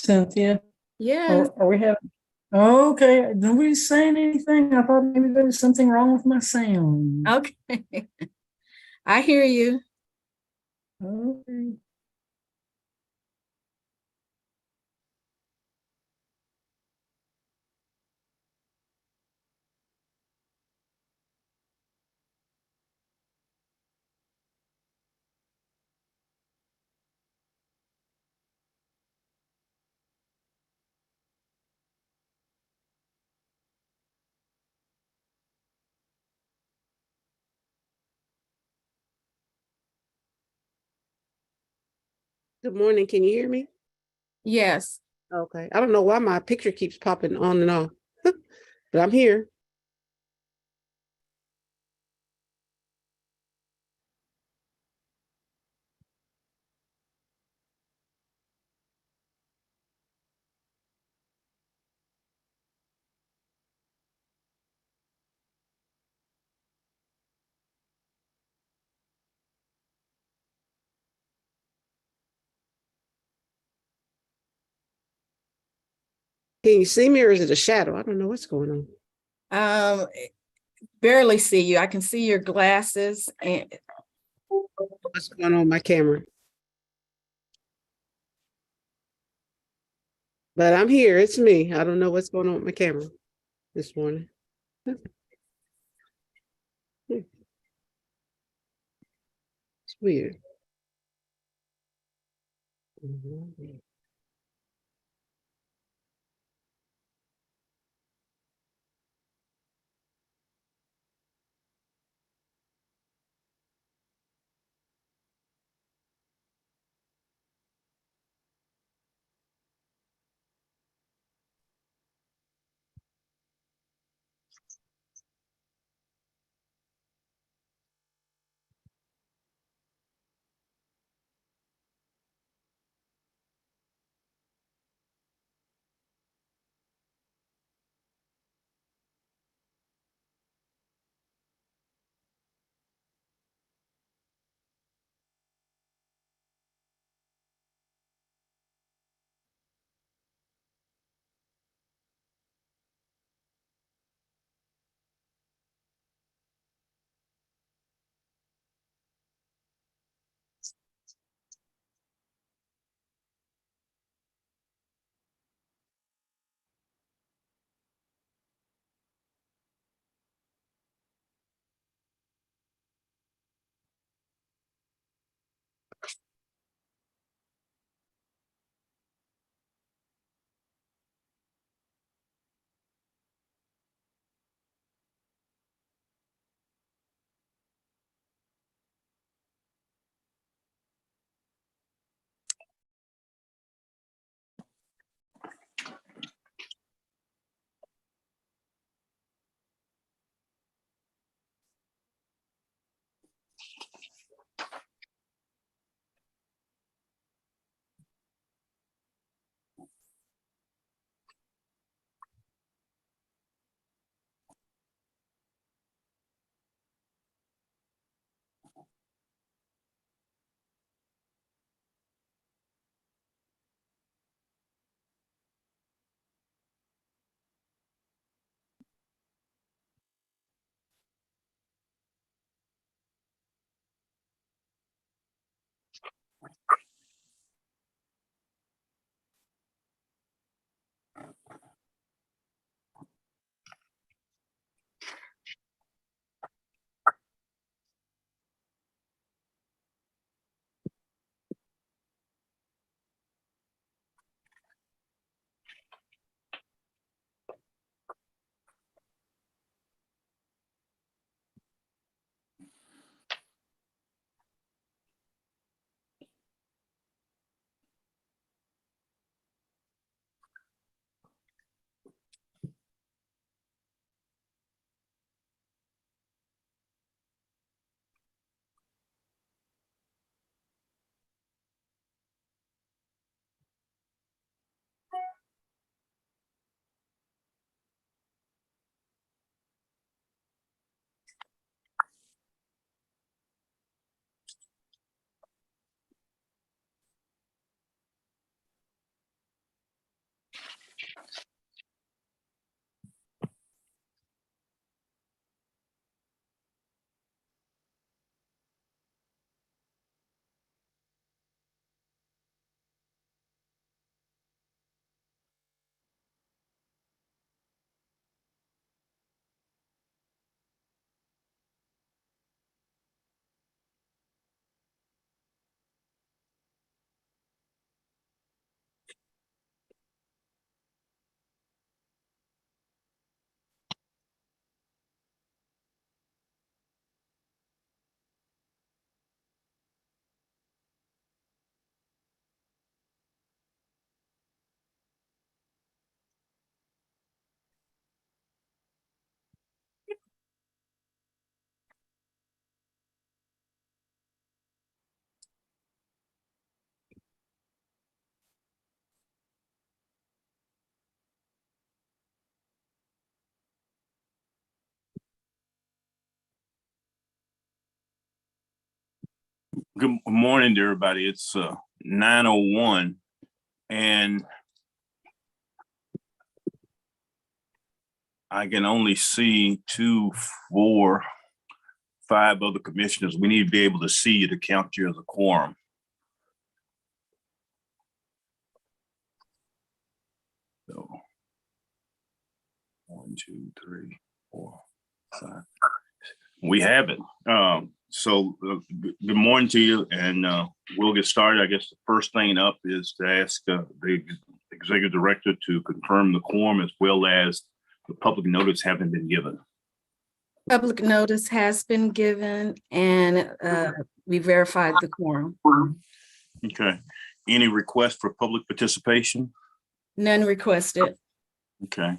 Cynthia, Yes. are we having? Okay, nobody's saying anything. I thought maybe there was something wrong with my sound. Okay. I hear you. Okay. Good morning. Can you hear me? Yes. Okay. I don't know why my picture keeps popping on and off, but I'm here. Can you see me or is it a shadow? I don't know what's going on. Um, barely see you. I can see your glasses and What's going on with my camera? But I'm here. It's me. I don't know what's going on with my camera this morning. It's weird. Mhm. Good morning to everybody. It's 9:01 and I can only see 2, 4, 5 other commissioners. We need to be able to see you to count you as a quorum. So 1, 2, 3, 4, 5. We have it. Good morning to you, and we'll get started. I guess the first thing up is to ask the executive director to confirm the quorum as well as the public notice having been given. Public notice has been given and we verified the quorum. Okay. Any request for public participation? None requested. Okay.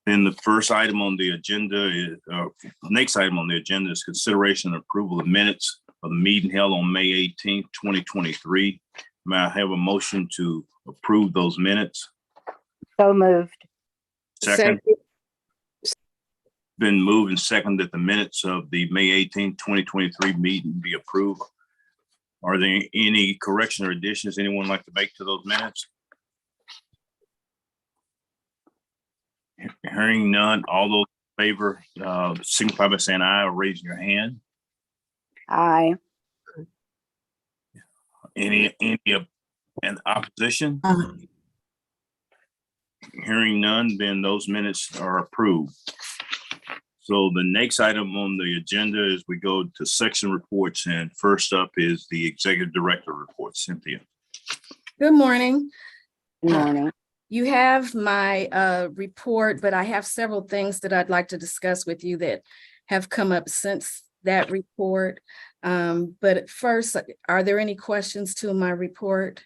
Then the first item on the agenda is, next item on the agenda is consideration and approval of minutes of the meeting held on May 18th, 2023. May I have a motion to approve those minutes? So moved. Second. Been moved and seconded that the minutes of the May 18th, 2023 meeting be approved. Are there any correction or additions anyone like to make to those minutes? Hearing none, all those in favor signify by saying aye or raising your hand. Aye. Any in opposition? Hearing none, then those minutes are approved. So the next item on the agenda is we go to section reports, and first up is the executive director report. Cynthia. Good morning. Good morning. You have my report, but I have several things that I'd like to discuss with you that have come up since that report. But first, are there any questions to my report?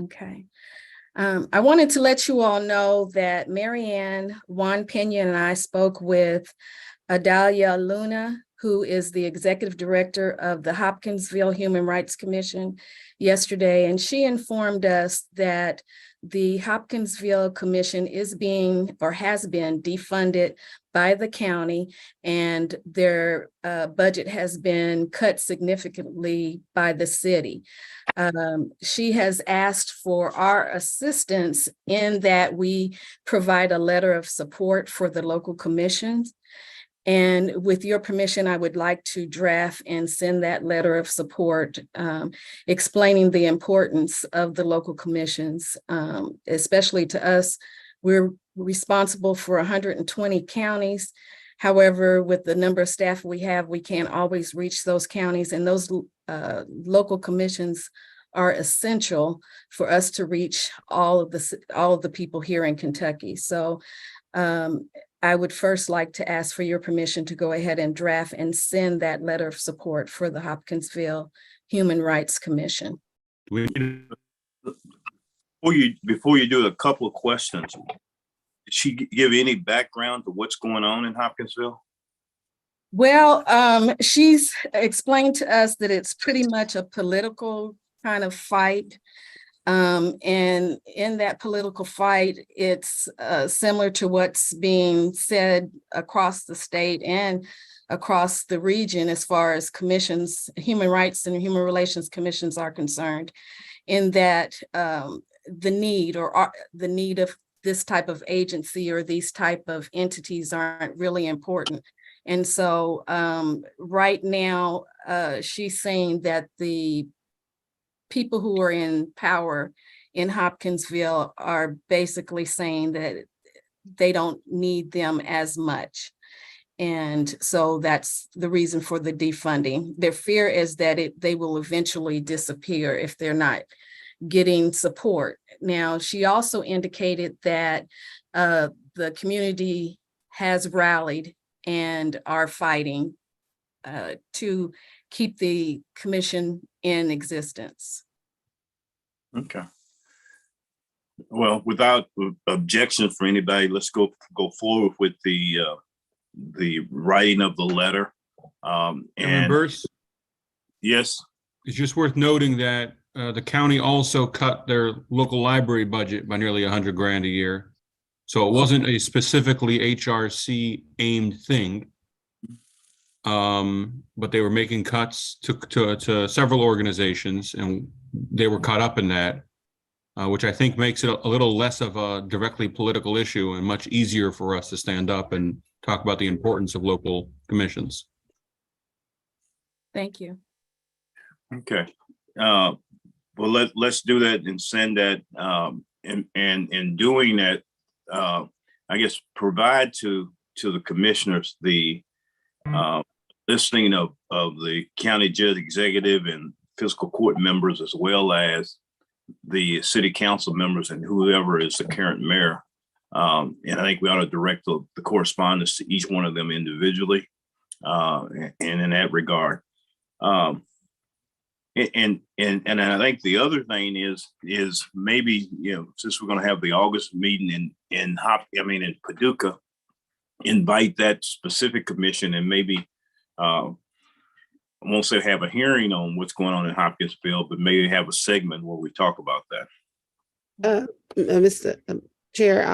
Okay. I wanted to let you all know that Marianne Juan Pena and I spoke with Adalia Luna, who is the executive director of the Hopkinsville Human Rights Commission yesterday, and she informed us that the Hopkinsville Commission is being or has been defunded by the county, and their budget has been cut significantly by the city. She has asked for our assistance in that we provide a letter of support for the local commissions. And with your permission, I would like to draft and send that letter of support, explaining the importance of the local commissions, especially to us. We're responsible for 120 counties. However, with the number of staff we have, we can't always reach those counties, and those local commissions are essential for us to reach all of the people here in Kentucky. So I would first like to ask for your permission to go ahead and draft and send that letter of support for the Hopkinsville Human Rights Commission. Before you do, a couple of questions. Did she give any background to what's going on in Hopkinsville? Well, she's explained to us that it's pretty much a political kind of fight. And in that political fight, it's similar to what's being said across the state and across the region as far as commissions, human rights and human relations commissions are concerned, in that the need of this type of agency or these type of entities aren't really important. And so right now, she's saying that the people who are in power in Hopkinsville are basically saying that they don't need them as much. And so that's the reason for the defunding. Their fear is that they will eventually disappear if they're not getting support. Now, she also indicated that the community has rallied and are fighting to keep the commission in existence. Okay. Well, without objection for anybody, let's go forward with the writing of the letter. And Burse, yes, it's just worth noting that the county also cut their local library budget by nearly $100,000 a year. So it wasn't a specifically HRC aimed thing. But they were making cuts to several organizations, and they were caught up in that, which I think makes it a little less of a directly political issue and much easier for us to stand up and talk about the importance of local commissions. Thank you. Okay. Well, let's do that and send that, and in doing that, I guess provide to the commissioners the listing of the county judge, executive, and fiscal court members, as well as the city council members and whoever is the current mayor. And I think we ought to direct the correspondence to each one of them individually, and in that regard. And I think the other thing is maybe, since we're going to have the August meeting in Paducah, invite that specific commission, and maybe I won't say have a hearing on what's going on in Hopkinsville, but maybe have a segment where we talk about that. Mr. Chair,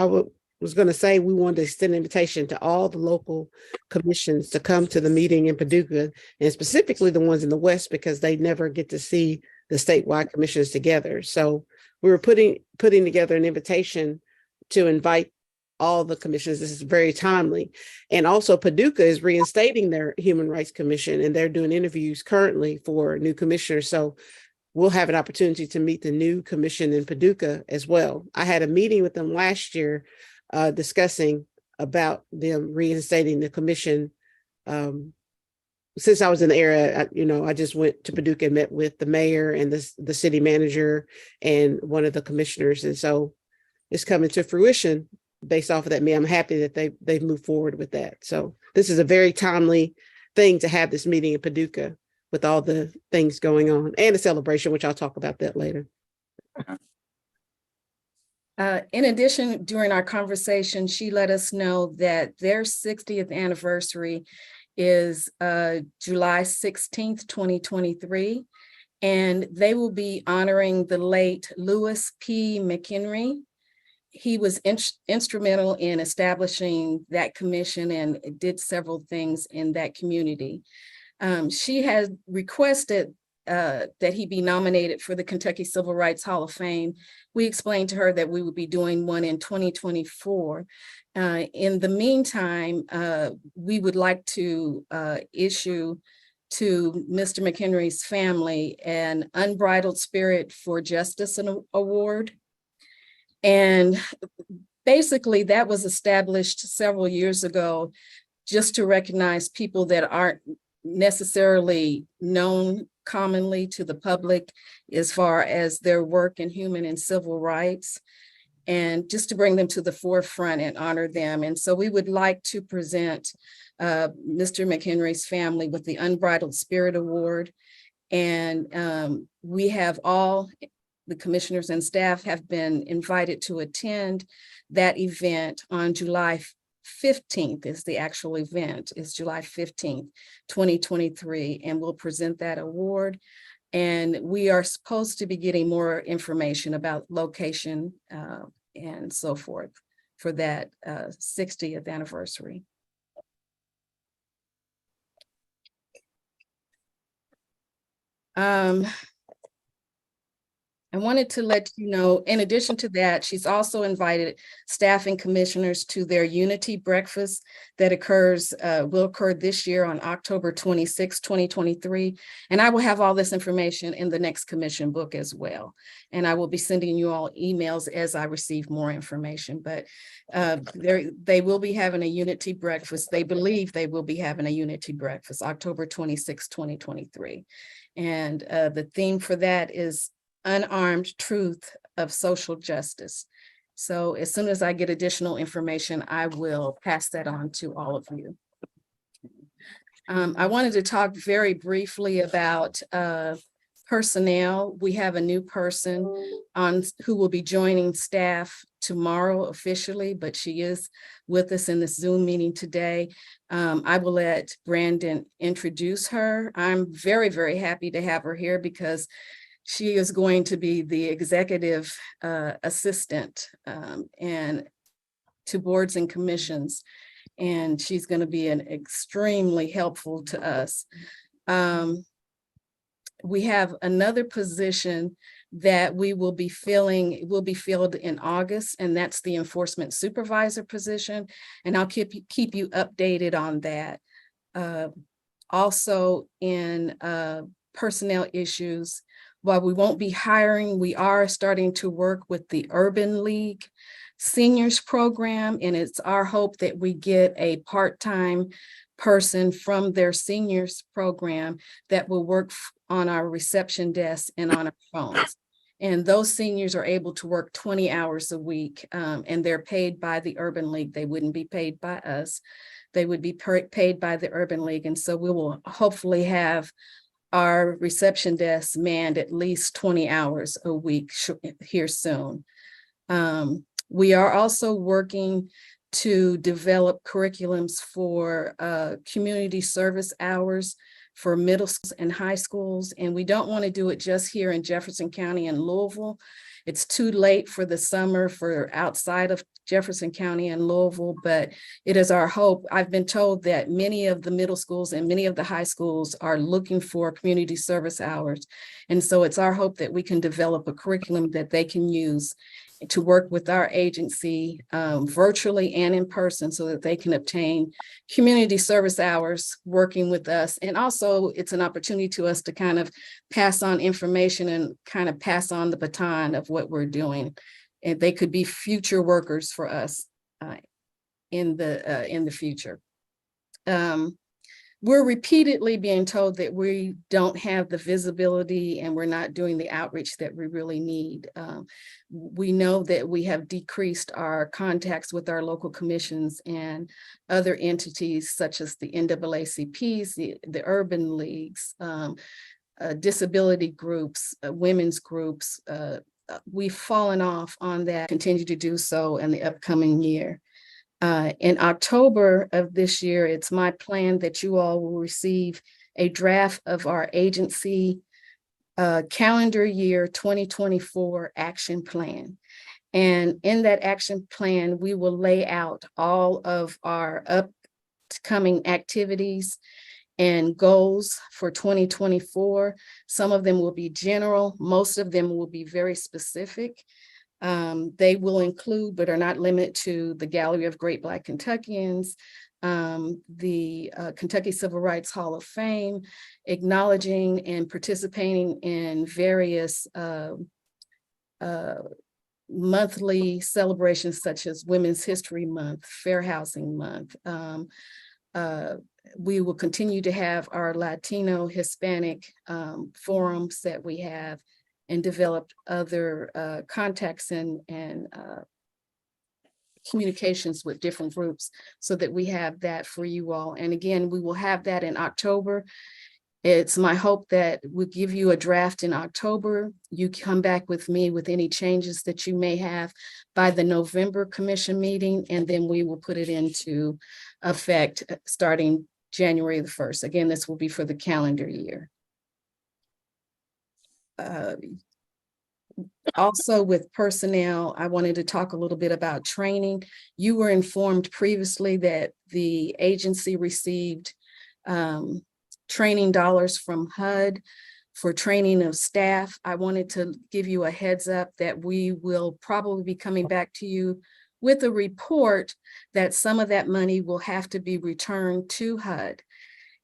was going to say we wanted to extend an invitation to all the local commissions to come to the meeting in Paducah, and specifically the ones in the West, because they never get to see the statewide commissions together. So we were putting together an invitation to invite all the commissions. This is very timely. And also Paducah is reinstating their Human Rights Commission, and they're doing interviews currently for new commissioners. So we'll have an opportunity to meet the new commission in Paducah as well. I had a meeting with them last year discussing about them reinstating the commission. Since I was in the area, I just went to Paducah and met with the mayor and the city manager and one of the commissioners. And so it's coming to fruition based off of that. I'm happy that they've moved forward with that. So this is a very timely thing to have this meeting in Paducah with all the things going on and a celebration, which I'll talk about that later. In addition, during our conversation, she let us know that their 60th anniversary is July 16th, 2023, and they will be honoring the late Lewis P. McHenry. He was instrumental in establishing that commission and did several things in that community. She has requested that he be nominated for the Kentucky Civil Rights Hall of Fame. We explained to her that we would be doing one in 2024. In the meantime, we would like to issue to Mr. McHenry's family an Unbridled Spirit for Justice Award. And basically that was established several years ago just to recognize people that aren't necessarily known commonly to the public as far as their work in human and civil rights, and just to bring them to the forefront and honor them. And so we would like to present Mr. McHenry's family with the Unbridled Spirit Award. And we have all the commissioners and staff have been invited to attend that event on July 15th is the actual event. It's July 15th, 2023, and we'll present that award. And we are supposed to be getting more information about location and so forth for that 60th anniversary. I wanted to let you know, in addition to that, she's also invited staff and commissioners to their Unity Breakfast that will occur this year on October 26, 2023. And I will have all this information in the next commission book as well. And I will be sending you all emails as I receive more information, but they will be having a Unity Breakfast. They believe they will be having a Unity Breakfast, October 26, 2023. And the theme for that is Unarmed Truth of Social Justice. So as soon as I get additional information, I will pass that on to all of you. I wanted to talk very briefly about personnel. We have a new person who will be joining staff tomorrow officially, but she is with us in this Zoom meeting today. I will let Brandon introduce her. I'm very, very happy to have her here because she is going to be the executive assistant and to boards and commissions. and she's going to be an extremely helpful to us. We have another position that we will be filling, will be filled in August, and that's the enforcement supervisor position. And I'll keep you updated on that. Also in personnel issues, while we won't be hiring, we are starting to work with the Urban League Seniors Program, and it's our hope that we get a part-time person from their seniors program that will work on our reception desk and on our phones. And those seniors are able to work 20 hours a week, and they're paid by the Urban League. They wouldn't be paid by us. They would be paid by the Urban League. And so we will hopefully have our reception desk manned at least 20 hours a week here soon. We are also working to develop curriculums for community service hours for middle schools and high schools. And we don't want to do it just here in Jefferson County and Louisville. It's too late for the summer for outside of Jefferson County and Louisville, but it is our hope. I've been told that many of the middle schools and many of the high schools are looking for community service hours. And so it's our hope that we can develop a curriculum that they can use to work with our agency virtually and in person so that they can obtain community service hours working with us. And also it's an opportunity to us to kind of pass on information and kind of pass on the baton of what we're doing. And they could be future workers for us in the future. We're repeatedly being told that we don't have the visibility and we're not doing the outreach that we really need. We know that we have decreased our contacts with our local commissions and other entities such as the NAACPs, the urban leagues, disability groups, women's groups. We've fallen off on that, continue to do so in the upcoming year. In October of this year, it's my plan that you all will receive a draft of our agency calendar year 2024 action plan. And in that action plan, we will lay out all of our upcoming activities and goals for 2024. Some of them will be general, most of them will be very specific. They will include, but are not limited to, the Gallery of Great Black Kentuckians, the Kentucky Civil Rights Hall of Fame, acknowledging and participating in various monthly celebrations such as Women's History Month, Fair Housing Month. We will continue to have our Latino Hispanic forums that we have, and developed other contacts and communications with different groups so that we have that for you all. And again, we will have that in October. It's my hope that we'll give you a draft in October. You come back with me with any changes that you may have by the November commission meeting, and then we will put it into effect starting January the 1st. Again, this will be for the calendar year. Also with personnel, I wanted to talk a little bit about training. You were informed previously that the agency received training dollars from HUD for training of staff. I wanted to give you a heads up that we will probably be coming back to you with a report that some of that money will have to be returned to HUD.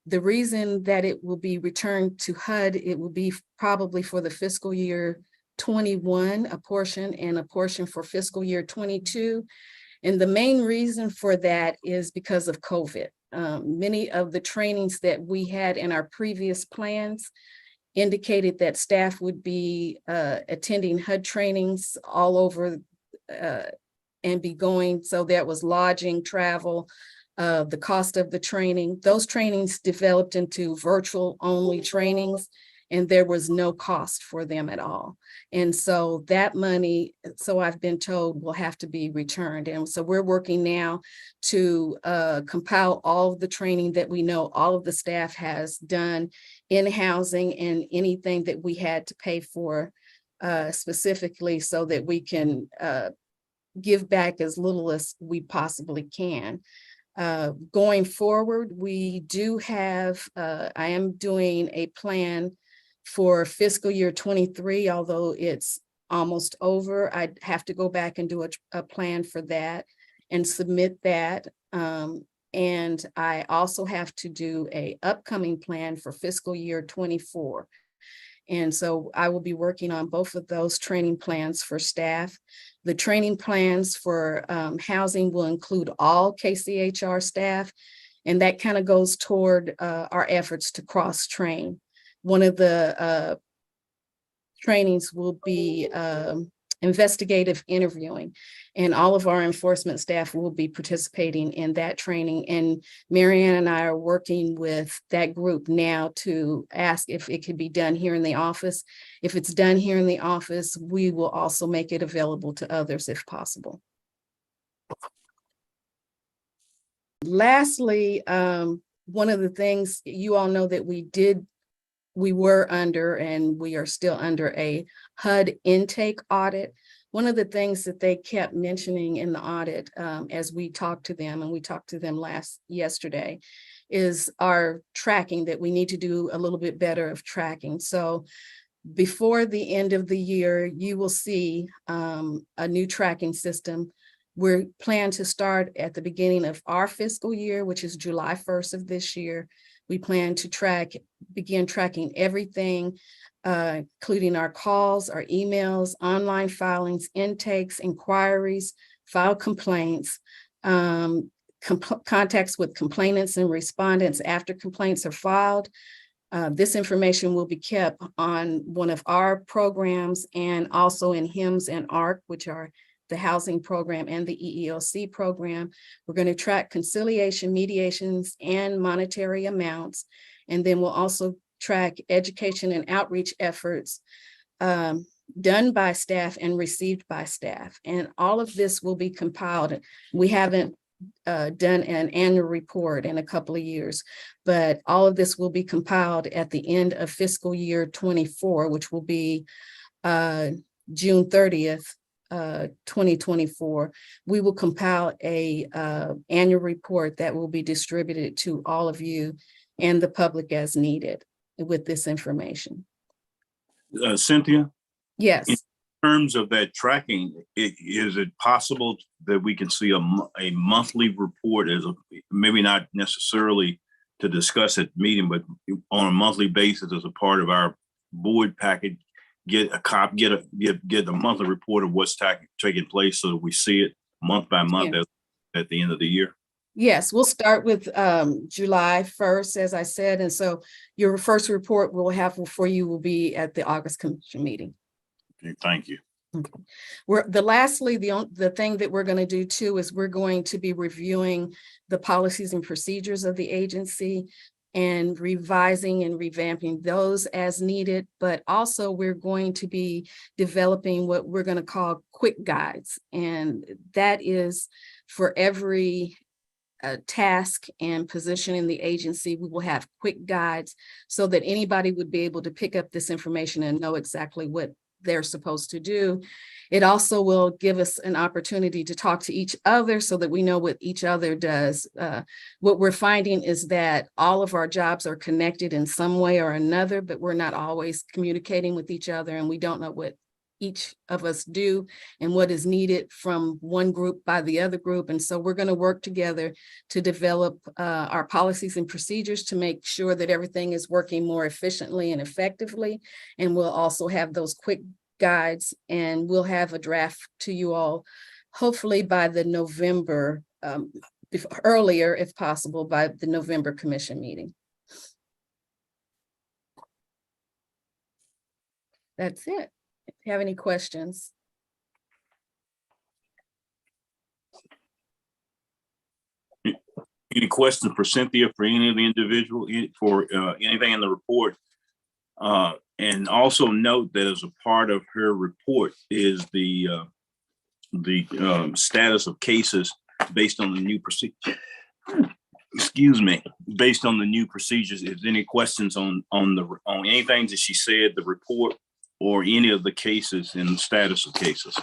The reason that it will be returned to HUD, it will be probably for the fiscal year 21, a portion, and a portion for fiscal year 22. And the main reason for that is because of COVID. Many of the trainings that we had in our previous plans indicated that staff would be attending HUD trainings all over and be going. So that was lodging, travel, the cost of the training. Those trainings developed into virtual only trainings, and there was no cost for them at all. And so that money, so I've been told, will have to be returned. And so we're working now to compile all of the training that we know all of the staff has done in housing and anything that we had to pay for specifically, so that we can give back as little as we possibly can. Going forward, we do have, I am doing a plan for fiscal year 23, although it's almost over. I'd have to go back and do a plan for that and submit that. And I also have to do a upcoming plan for fiscal year 24. And so I will be working on both of those training plans for staff. The training plans for housing will include all KCHR staff, and that kind of goes toward our efforts to cross-train. One of the trainings will be investigative interviewing, and all of our enforcement staff will be participating in that training. And Marianne and I are working with that group now to ask if it could be done here in the office. If it's done here in the office, we will also make it available to others if possible. Lastly, one of the things you all know that we were under, and we are still under, a HUD intake audit. One of the things that they kept mentioning in the audit as we talked to them, and we talked to them yesterday, is our tracking, that we need to do a little bit better of tracking. So before the end of the year, you will see a new tracking system. We're planned to start at the beginning of our fiscal year, which is July 1st of this year. We plan to begin tracking everything, including our calls, our emails, online filings, intakes, inquiries, file complaints, contacts with complainants and respondents after complaints are filed. This information will be kept on one of our programs, and also in HIMSS and ARC, which are the housing program and the EEOC program. We're going to track conciliation, mediations, and monetary amounts. And then we'll also track education and outreach efforts done by staff and received by staff. And all of this will be compiled. We haven't done an annual report in a couple of years, but all of this will be compiled at the end of fiscal year 24, which will be June 30th. 2024. We will compile a annual report that will be distributed to all of you and the public as needed with this information. Cynthia? Yes. In terms of that tracking, is it possible that we can see a monthly report, as maybe not necessarily to discuss at the meeting, but on a monthly basis as a part of our board package? Get a monthly report of what's taking place, so that we see it month by month at the end of the year. Yes, we'll start with July 1st, as I said. And so your first report we'll have for you will be at the August commission meeting. Okay, thank you. Okay. The thing that we're going to do too is we're going to be reviewing the policies and procedures of the agency and revising and revamping those as needed. But also we're going to be developing what we're going to call quick guides. And that is for every task and position in the agency, we will have quick guides so that anybody would be able to pick up this information and know exactly what they're supposed to do. It also will give us an opportunity to talk to each other so that we know what each other does. What we're finding is that all of our jobs are connected in some way or another, but we're not always communicating with each other, and we don't know what each of us do and what is needed from one group by the other group. And so we're going to work together to develop our policies and procedures to make sure that everything is working more efficiently and effectively. And we'll also have those quick guides, and we'll have a draft to you all, hopefully by the November, earlier if possible, by the November commission meeting. That's it. If you have any questions. Any questions for Cynthia, for any of the individual, for anything in the report? And also note that as a part of her report is the status of cases based on the new procedure. Excuse me, based on the new procedures. If there's any questions on anything that she said, the report, or any of the cases and the status of cases.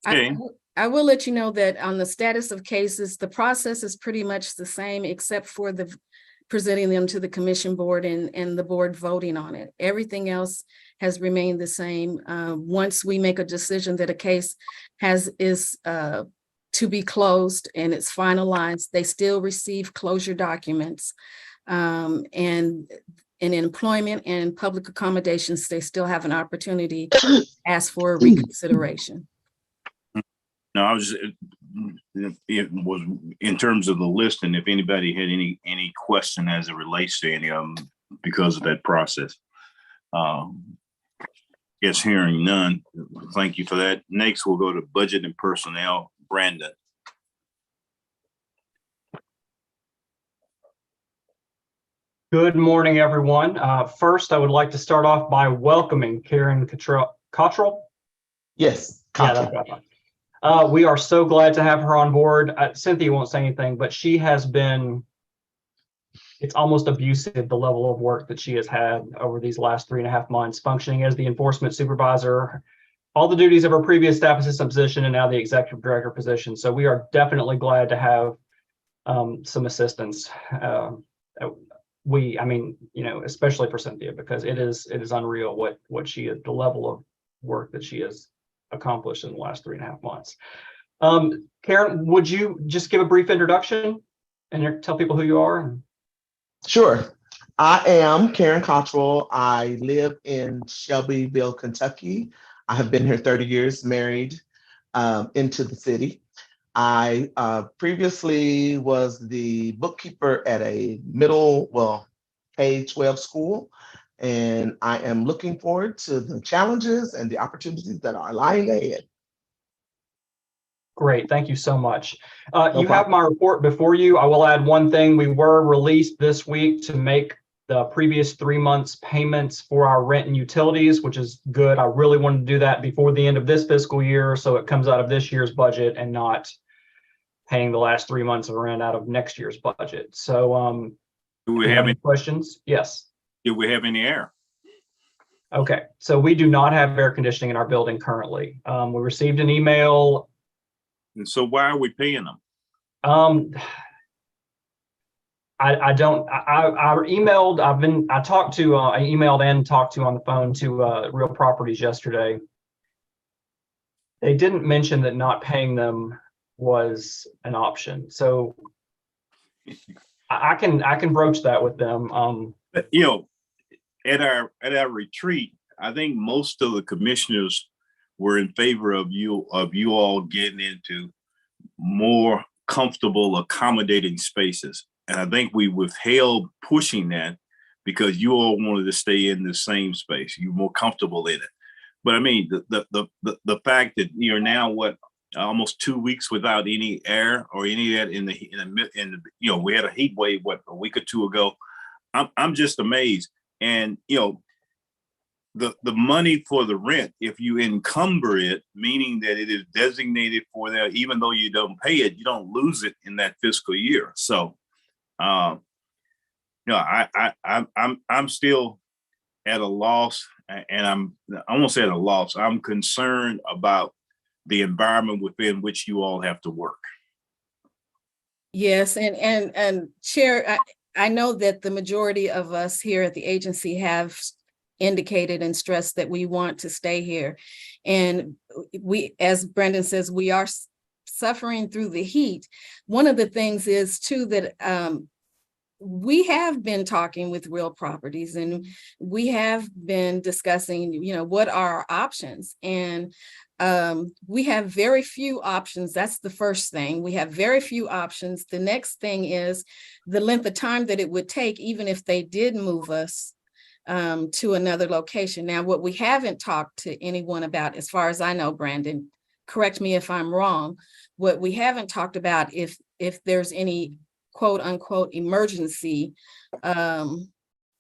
Okay. I will let you know that on the status of cases, the process is pretty much the same, except for the presenting them to the commission board and the board voting on it. Everything else has remained the same. Once we make a decision that a case is to be closed and it's finalized, they still receive closure documents. And in employment and public accommodations, they still have an opportunity to ask for a reconsideration. No, it was in terms of the list, and if anybody had any question as it relates to any of them because of that process. Yes, hearing none. Thank you for that. Next, we'll go to budget and personnel. Brandon. Good morning, everyone. First, I would like to start off by welcoming Karen Cottrell. Yes. Yeah, that's what I thought. We are so glad to have her on board. Cynthia won't say anything, but she has been, it's almost abusive, the level of work that she has had over these last 3.5 months, functioning as the enforcement supervisor, all the duties of her previous staff assistant position, and now the executive director position. So we are definitely glad to have some assistance. I mean, especially for Cynthia, because it is unreal what she is, the level of work that she has accomplished in the last 3.5 months. Karen, would you just give a brief introduction and tell people who you are? Sure. I am Karen Cottrell. I live in Shelbyville, Kentucky. I have been here 30 years, married into the city. I previously was the bookkeeper at a K-12 school, and I am looking forward to the challenges and the opportunities that are lying ahead. Great, thank you so much. No you problem. have my report before you. I will add one thing. We were released this week to make the previous 3 months payments for our rent and utilities, which is good. I really wanted to do that before the end of this fiscal year, so it comes out of this year's budget and not paying the last 3 months of rent out of next year's budget. So Do we have any questions? Yes. Do we have any air? Okay, so we do not have air conditioning in our building currently. We received an email. And so why are we paying them? I emailed, I emailed and talked to on the phone to Real Properties yesterday. They didn't mention that not paying them was an option. So I can broach that with them. At our retreat, I think most of the commissioners were in favor of you all getting into more comfortable, accommodating spaces. And I think we withheld pushing that because you all wanted to stay in the same space. You're more comfortable in it. But I mean, the fact that you're now almost 2 weeks without any air or any of that in the we had a heat wave a week or two ago. I'm just amazed. And the money for the rent, if you encumber it, meaning that it is designated for that, even though you don't pay it, you don't lose it in that fiscal year. So I'm still at a loss, and I won't say at a loss. I'm concerned about the environment within which you all have to work. Yes, and Chair, I know that the majority of us here at the agency have indicated and stressed that we want to stay here. And we, as Brendan says, we are suffering through the heat. One of the things is too that we have been talking with Real Properties, and we have been discussing, what are our options. And we have very few options. That's the first thing. We have very few options. The next thing is the length of time that it would take, even if they did move us to another location. Now, what we haven't talked to anyone about, as far as I know, Brandon, correct me if I'm wrong, what we haven't talked about if there's any quote unquote emergency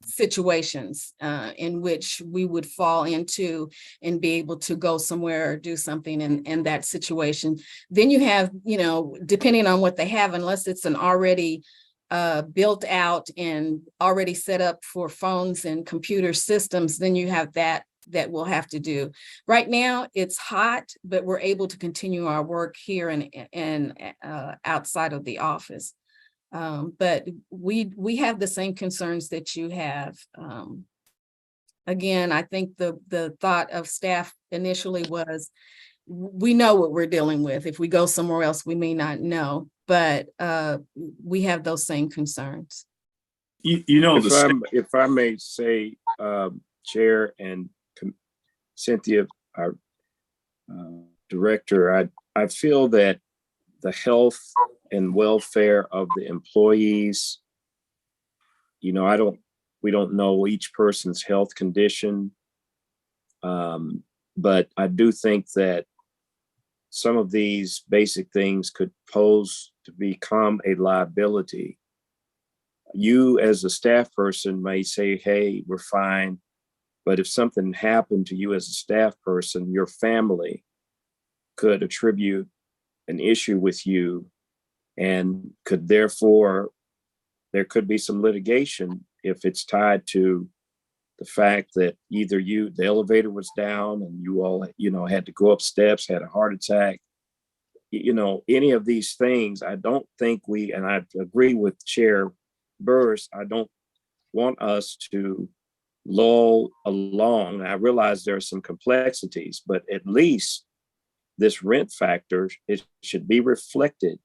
situations in which we would fall into and be able to go somewhere or do something in that situation. Then you have, depending on what they have, unless it's an already built out and already set up for phones and computer systems, then you have that that we'll have to do. Right now, it's hot, but we're able to continue our work here and outside of the office. But we have the same concerns that you have. Again, I think the thought of staff initially was, we know what we're dealing with. If we go somewhere else, we may not know, but we have those same concerns. You know, If I may say, Chair and Cynthia, our director, I feel that the health and welfare of the employees, you know, we don't know each person's health condition. But I do think that some of these basic things could pose to become a liability. You as a staff person may say, hey, we're fine. But if something happened to you as a staff person, your family could attribute an issue with you, and could therefore, there could be some litigation if it's tied to the fact that either the elevator was down and you all, you know, had to go up steps, had a heart attack, you know, any of these things. I don't think and I agree with Chair Burris, I don't want us to lull along. I realize there are some complexities, but at least this rent factor, it should be reflected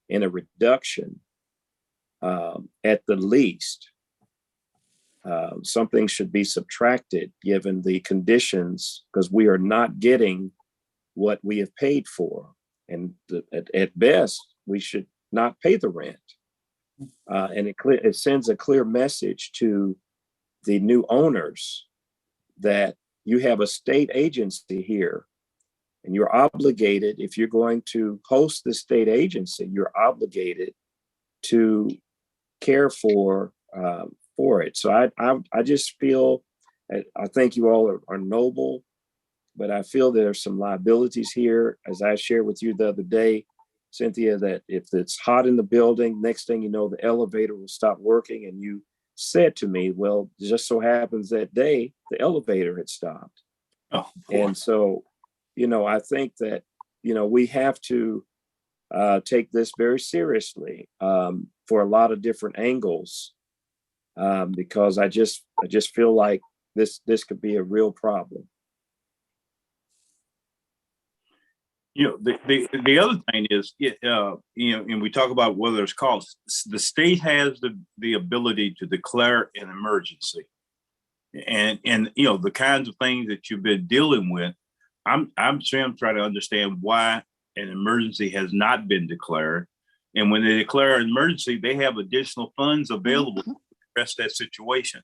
in a reduction at the least. Something should be subtracted given the conditions, because we are not getting what we have paid for. And at best, we should not pay the rent. And it sends a clear message to the new owners that you have a state agency here, and you're obligated, if you're going to host the state agency, you're obligated to care for it. So I just feel, I think you all are noble, but I feel there's some liabilities here. As I shared with you the other day, Cynthia, that if it's hot in the building, next thing you know, the elevator will stop working. And you said to me, well, just so happens that day, the elevator had stopped. Oh, and so, you know, I think that, you know, we have to take this very seriously for a lot of different angles, because I just feel like this could be a real problem. you know, the other thing is, you know, and we talk about whether it's costs. The state has the ability to declare an emergency, and you know, the kinds of things that you've been dealing with. I'm trying to understand why an emergency has not been declared, and when they declare an emergency, they have additional funds available to address that situation.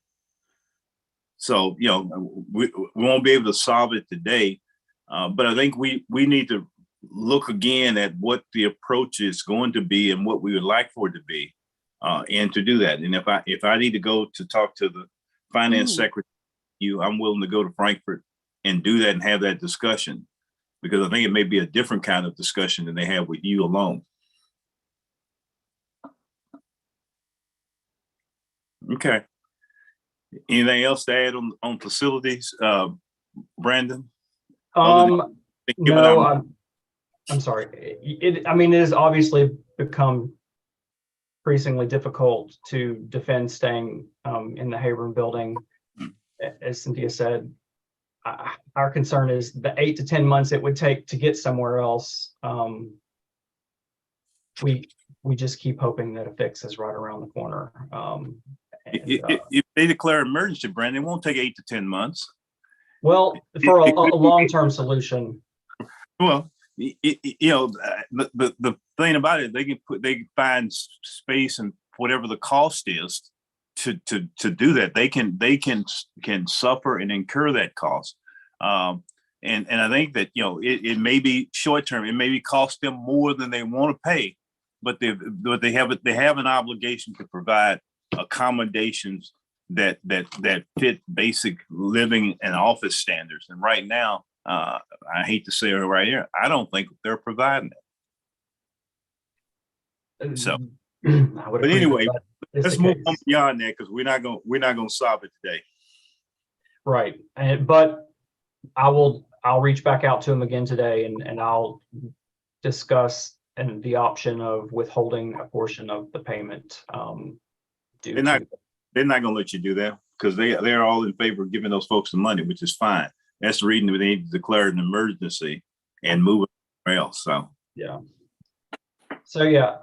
So, you know, we won't be able to solve it today, but I think we need to look again at what the approach is going to be and what we would like for it to be, and to do that. And if I need to go to talk to the finance secretary, I'm willing to go to Frankfurt and do that and have that discussion, because I think it may be a different kind of discussion than they have with you alone. Okay. Anything else to add on facilities, Brandon? No, I'm sorry. I mean, it has obviously become increasingly difficult to defend staying in the Hayburn building. As Cynthia said, our concern is the 8 to 10 months it would take to get somewhere else. We just keep hoping that a fix is right around the corner. If they declare emergency, Brandon, it won't take 8 to 10 months. Well, for a long-term solution. Well, you know, the thing about it, they can find space and whatever the cost is to do that. They can suffer and incur that cost. And I think that, you know, it may be short term. It may cost them more than they want to pay, but they have an obligation to provide accommodations that fit basic living and office standards. And right now, I hate to say it right here, I don't think they're providing it. So, but anyway, let's move on beyond that, because we're not going to solve it today. Right, but I'll reach back out to him again today and I'll discuss the option of withholding a portion of the payment. Due They're not, to, they're not gonna let you do that because they're all in favor of giving those folks the money, which is fine. That's the reason they need to declare an emergency and move it somewhere else. So yeah. So yeah,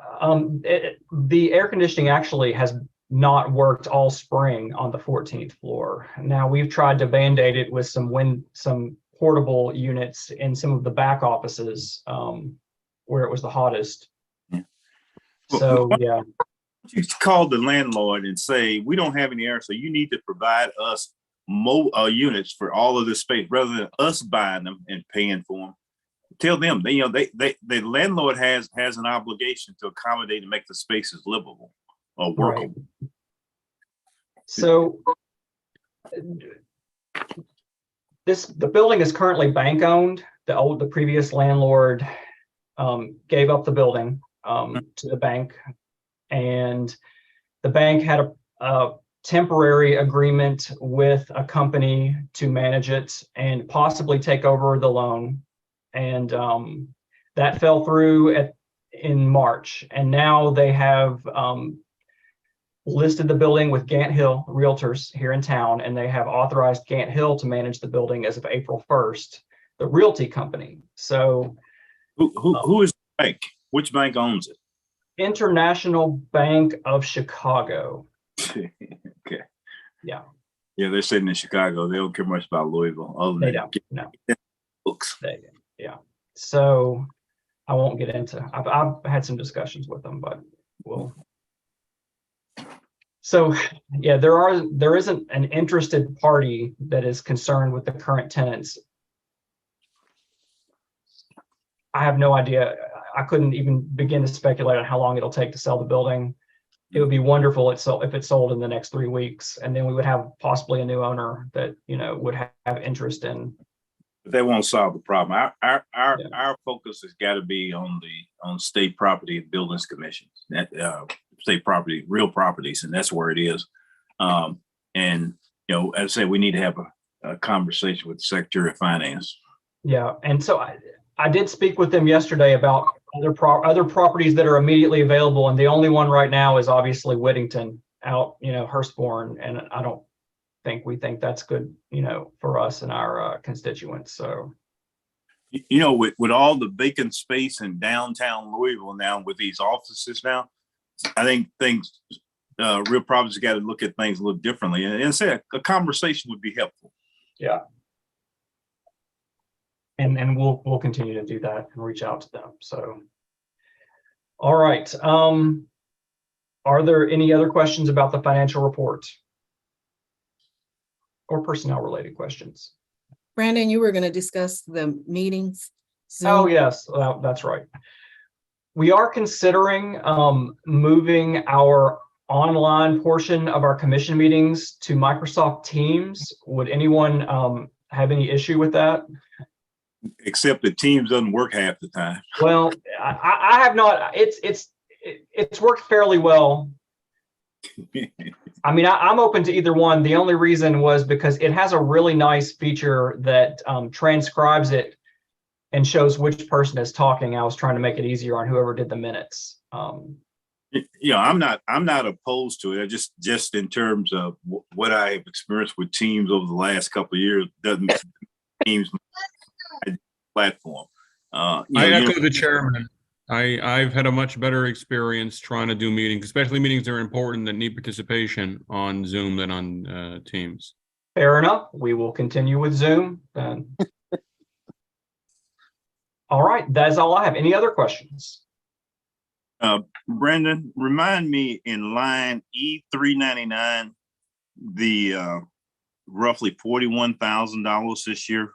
the air conditioning actually has not worked all spring on the 14th floor. Now we've tried to band-aid it with some portable units in some of the back offices where it was the hottest. Yeah. So yeah. You call the landlord and say, we don't have any air, so you need to provide us more units for all of this space rather than us buying them and paying for them. Tell them, the landlord has an obligation to accommodate and make the spaces livable or workable. Right. So the building is currently bank owned. The previous landlord gave up the building to the bank, and the bank had a temporary agreement with a company to manage it and possibly take over the loan. And that fell through in March. And now they have listed the building with Gant Hill Realtors here in town, and they have authorized Gant Hill to manage the building as of April 1st, the realty company. So who is the bank? Which bank owns it? International Bank of Chicago. Okay. Yeah. Yeah, they're sitting in Chicago. They don't care much about Louisville. Other than They don't. No. books. Yeah. So I won't get into. I've had some discussions with them, but we'll. So yeah, there isn't an interested party that is concerned with the current tenants. I have no idea. I couldn't even begin to speculate on how long it'll take to sell the building. It would be wonderful if it's sold in the next 3 weeks, and then we would have possibly a new owner that would have interest in. But that won't solve the problem. Our focus has got to be on state property and buildings commissions, state property, real properties, and that's where it is. And as I said, we need to have a conversation with the Secretary of Finance. Yeah, and so I did speak with them yesterday about other properties that are immediately available, and the only one right now is obviously Whittington out, Hurstbourne, and I don't think we think that's good, for us and our constituents. So, with all the vacant space in downtown Louisville now, with these offices now, I think real properties got to look at things a little differently, and say a conversation would be helpful. Yeah. And we'll continue to do that and reach out to them. So, all right. Are there any other questions about the financial report or personnel related questions? Brandon, you were going to discuss the meetings. Zoom. Oh, yes, that's right. We are considering moving our online portion of our commission meetings to Microsoft Teams. Would anyone have any issue with that? Except that Teams doesn't work half the time. Well, I have not. It's worked fairly well. I mean, I'm open to either one. The only reason was because it has a really nice feature that transcribes it and shows which person is talking. I was trying to make it easier on whoever did the minutes. I'm not opposed to it. Just in terms of what I have experienced with Teams over the last couple of years, doesn't Teams platform. I echo the chairman. I've had a much better experience trying to do meetings, especially meetings that are important that need participation on Zoom than on Teams. Fair enough. We will continue with Zoom then. All right, that is all I have. Any other questions? Brendan, remind me in line E399, the roughly $41,000 this year.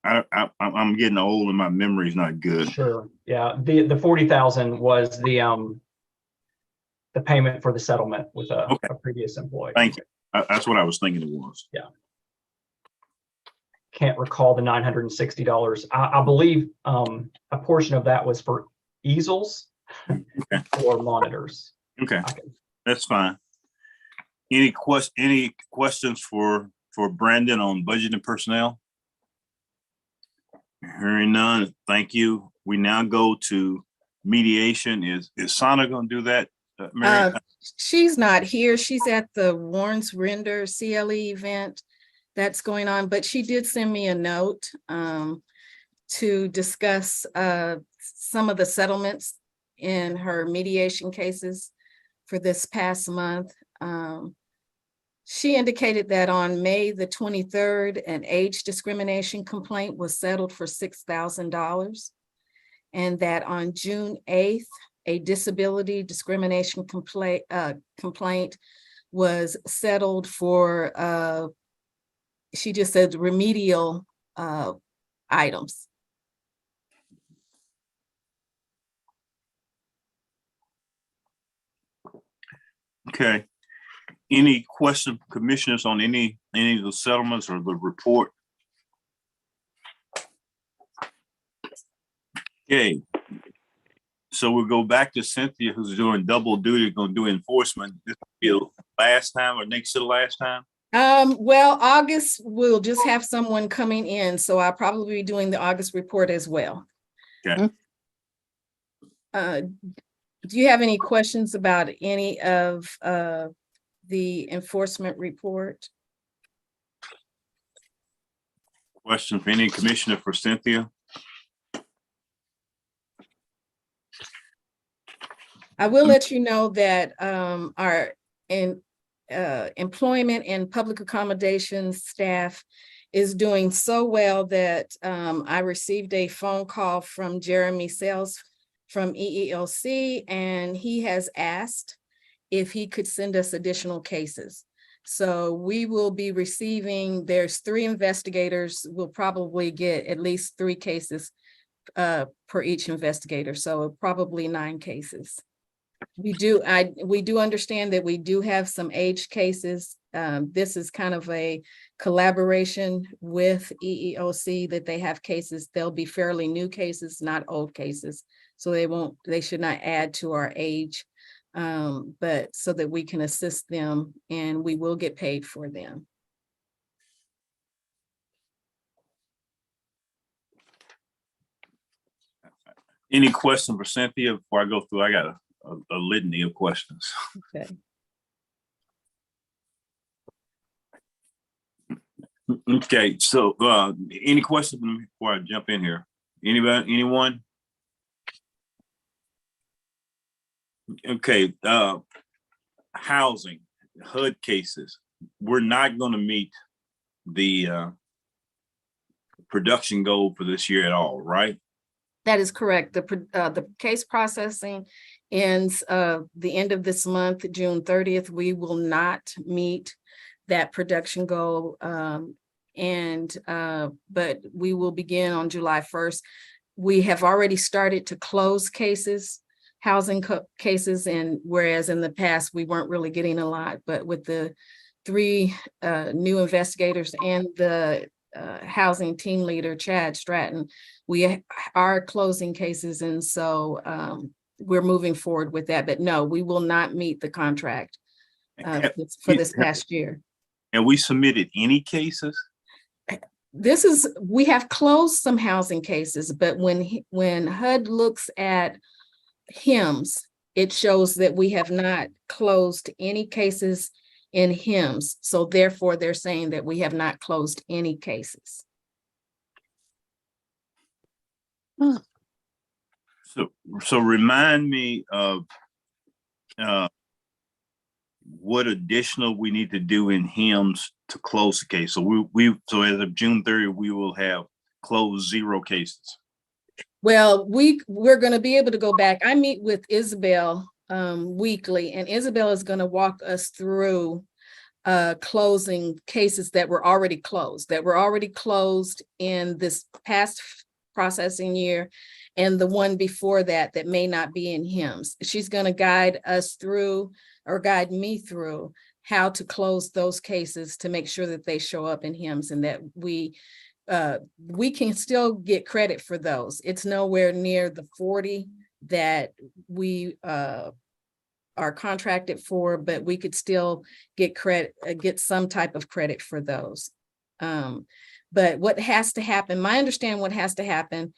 I'm getting old and my memory's not good. Sure. Yeah. The 40,000 was the payment for the settlement with a previous employee. Thank you. That's what I was thinking it was. Yeah. Can't recall the $960. I believe a portion of that was for easels or monitors. Okay. That's fine. Any questions for Brandon on budget and personnel? Hearing none, thank you. We now go to mediation. Is Sana going to do that, Mary? She's not here. She's at the Warren's Render CLE event that's going on, but she did send me a note to discuss some of the settlements in her mediation cases for this past month. She indicated that on May the 23rd, an age discrimination complaint was settled for $6,000, and that on June 8th, a disability discrimination complaint was settled for, she just said remedial items. Okay. Any question, commissioners, on any of the settlements or the report? Okay. So we'll go back to Cynthia, who's doing double duty, going to do enforcement. This will be the last time or next to the last time? Well, August, we'll just have someone coming in, so I'll probably be doing the August report as well. Okay. Do you have any questions about any of the enforcement report? Question for any commissioner for Cynthia? I will let you know that our employment and public accommodations staff is doing so well that I received a phone call from Jeremy Sales from EEOC, and he has asked if he could send us additional cases. So we will be receiving, there's 3 investigators, we'll probably get at least 3 cases per each investigator, so probably 9 cases. We do understand that we do have some age cases. This is kind of a collaboration with EEOC that they have cases. They'll be fairly new cases, not old cases. So they should not add to our age, but so that we can assist them and we will get paid for them. Any question for Cynthia before I go through? I got a litany of questions. Okay. Okay, so any questions before I jump in here? Anybody, anyone? Okay, housing, HUD cases. We're not going to meet the production goal for this year at all, right? That is correct. The case processing ends the end of this month, June 30th. We will not meet that production goal, but we will begin on July 1st. We have already started to close cases, housing cases, and whereas in the past we weren't really getting a lot, but with the 3 new investigators and the housing team leader, Chad Stratton, we are closing cases. And so we're moving forward with that, but no, we will not meet the contract for this past year. And we submitted any cases? We have closed some housing cases, but when HUD looks at HIMSS, it shows that we have not closed any cases in HIMSS. So therefore they're saying that we have not closed any cases. So remind me of what additional we need to do in HIMSS to close the case. So so as of June 30th, we will have closed 0 cases. Well, we're going to be able to go back. I meet with Isabel weekly, and Isabel is going to walk us through closing cases that were already closed in this past processing year, and the one before that may not be in HIMSS. She's going to guide us through, or guide me through, how to close those cases to make sure that they show up in HIMSS and that we can still get credit for those. It's nowhere near the 40 that we are contracted for, but we could still get credit, get some type of credit for those. But what has to happen, my understanding what has to happen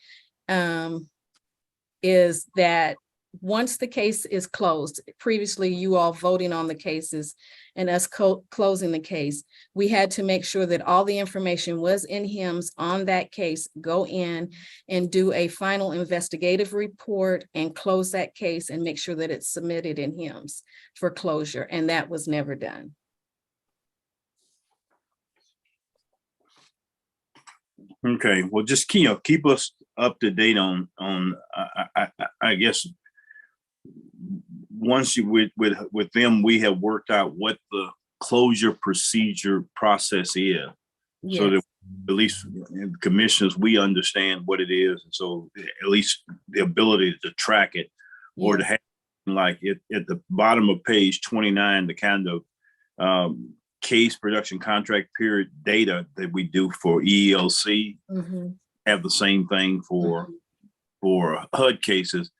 is that once the case is closed, previously you all voting on the cases and us closing the case, we had to make sure that all the information was in HIMSS on that case, go in and do a final investigative report and close that case and make sure that it's submitted in HIMSS for closure. And that was never done. Okay, well, just keep us up to date on I guess once you with them, we have worked out what the closure procedure process is. Yes. So that at least commissioners, we understand what it is. And so at least the ability to track it or to have like it at the bottom of page 29, the kind of case production contract period data that we do for EEOC have the same thing for HUD cases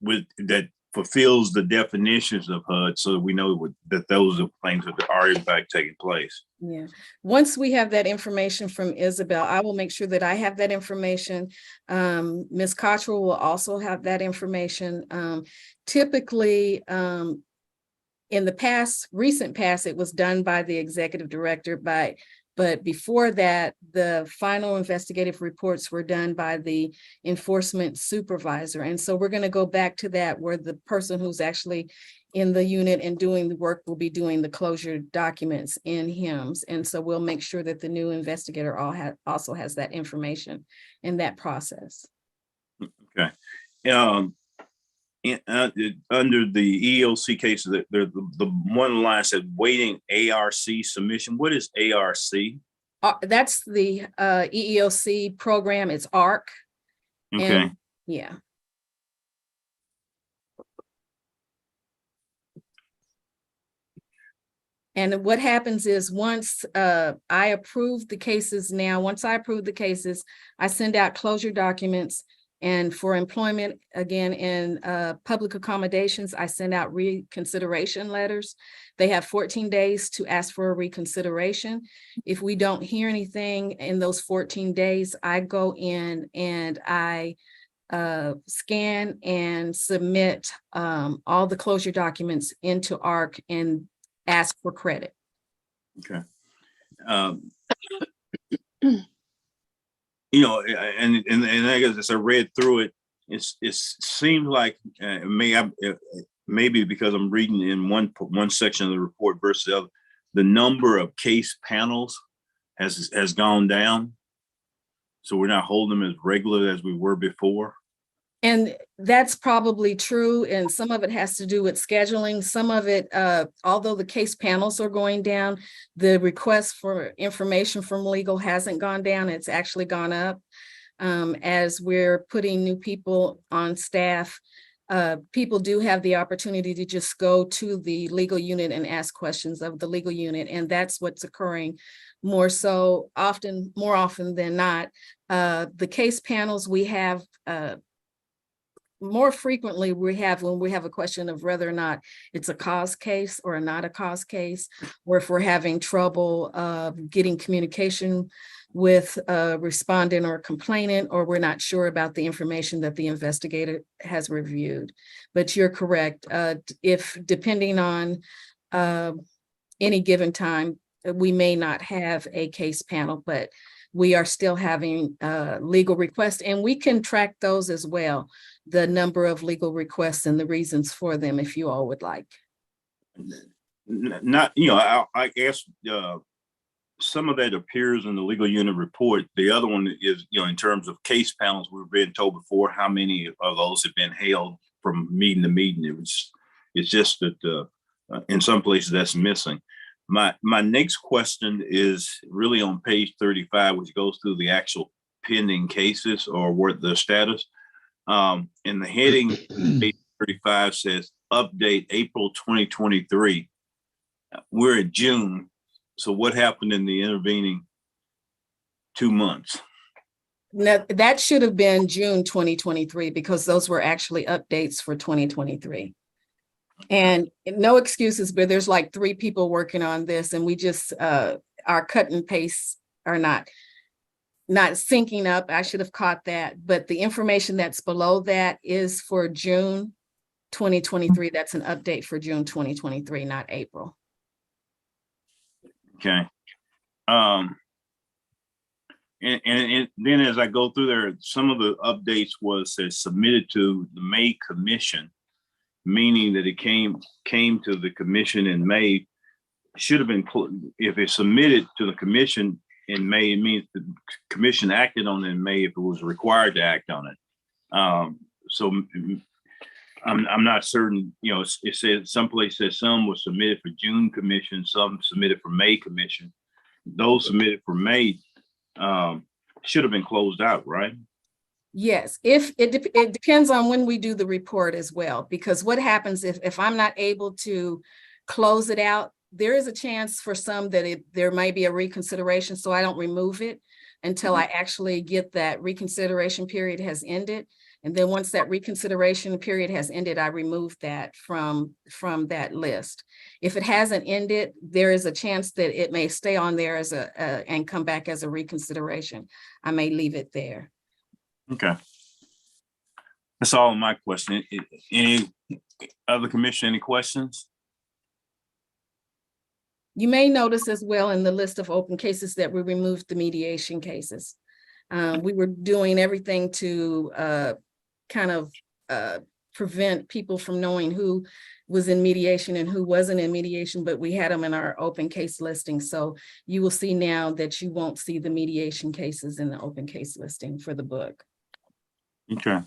with that fulfills the definitions of HUD, so that we know that those are things that are in fact taking place. Yeah. Once we have that information from Isabel, I will make sure that I have that information. Ms. Cottrell will also have that information. Typically, in the recent past, it was done by the executive director, but before that, the final investigative reports were done by the enforcement supervisor. And so we're going to go back to that, where the person who's actually in the unit and doing the work will be doing the closure documents in HIMSS. And so we'll make sure that the new investigator also has that information in that process. Okay. Under the EEOC cases, the one line said waiting ARC submission. What is ARC? That's the EEOC program. It's ARC. Okay. And, yeah. And what happens is once I approve the cases I send out closure documents. And for employment, again, in public accommodations, I send out reconsideration letters. They have 14 days to ask for a reconsideration. If we don't hear anything in those 14 days, I go in and I scan and submit all the closure documents into ARC and ask for credit. Okay. You know, and I guess as I read through it, it seems like maybe because I'm reading in one section of the report versus the other, the number of case panels has gone down. So we're not holding them as regular as we were before. And that's probably true. And some of it has to do with scheduling. Some of it, although the case panels are going down, the request for information from legal hasn't gone down. It's actually gone up. As we're putting new people on staff, people do have the opportunity to just go to the legal unit and ask questions of the legal unit. And that's what's occurring more often than not. The case panels we have, more frequently when we have a question of whether or not it's a cause case or not a cause case, or if we're having trouble getting communication with a respondent or complainant, or we're not sure about the information that the investigator has reviewed. But you're correct. If depending on any given time, we may not have a case panel, but we are still having legal requests, and we can track those as well, the number of legal requests and the reasons for them, if you all would like. Not, I guess some of that appears in the legal unit report. The other one is, in terms of case panels, we've been told before how many of those have been held from meeting to meeting. It's just that in some places that's missing. My next question is really on page 35, which goes through the actual pending cases or what the status. And the heading page 35 says update April 2023. We're in June. So what happened in the intervening 2 months? Now, that should have been June 2023, because those were actually updates for 2023. And no excuses, but there's like 3 people working on this, and we just our cut and paste are not. not syncing up. I should have caught that, but the information that's below that is for June 2023. That's an update for June 2023, not April. Okay. And then as I go through there, some of the updates was submitted to the May commission, meaning that it came to the commission in May. Should have been, if it's submitted to the commission in May, it means the commission acted on it in May if it was required to act on it. So I'm not certain, you know, it says someplace says some was submitted for June commission, some submitted for May commission. Those submitted for May should have been closed out, right? Yes, if it depends on when we do the report as well, because what happens if I'm not able to close it out, there is a chance for some that there might be a reconsideration, so I don't remove it until I actually get that reconsideration period has ended. And then once that reconsideration period has ended, I remove that from that list. If it hasn't ended, there is a chance that it may stay on there as and come back as a reconsideration. I may leave it there. Okay. That's all my question. Any other commission, any questions? You may notice as well in the list of open cases that we removed the mediation cases. We were doing everything to kind of prevent people from knowing who was in mediation and who wasn't in mediation, but we had them in our open case listing. So you will see now that you won't see the mediation cases in the open case listing for the book. Okay.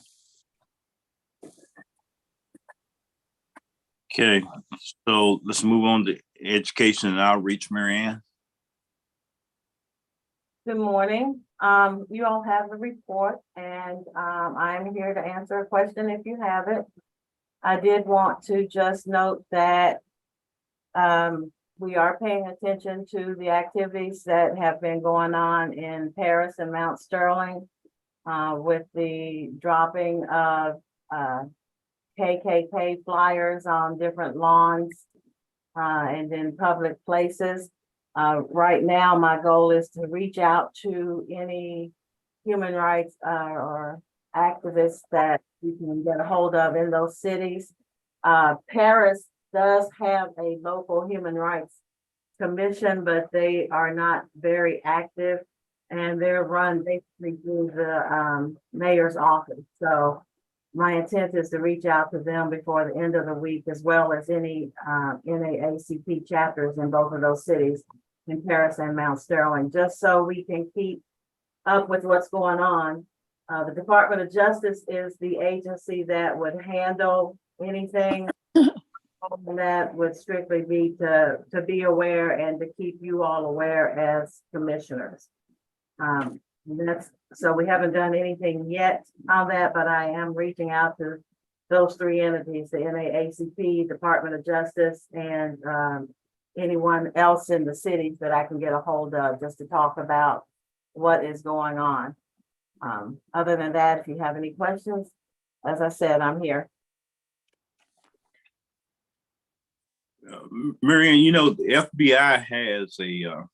Okay, so let's move on to education and outreach, Mary Ann. Good morning. You all have the report, and I'm here to answer a question if you have it. I did want to just note that we are paying attention to the activities that have been going on in Paris and Mount Sterling with the dropping of KKK flyers on different lawns and in public places. Right now, my goal is to reach out to any human rights or activists that we can get a hold of in those cities. Paris does have a local human rights commission, but they are not very active, and they're run basically through the mayor's office. So my intent is to reach out to them before the end of the week, as well as any NAACP chapters in both of those cities, in Paris and Mount Sterling, just so we can keep up with what's going on. The Department of Justice is the agency that would handle anything. And that would strictly be to be aware and to keep you all aware as commissioners. So we haven't done anything yet on that, but I am reaching out to those three entities, the NAACP, Department of Justice, and anyone else in the cities that I can get a hold of, just to talk about what is going on. Other than that, if you have any questions, as I said, I'm here. Marianne, you know, the FBI has a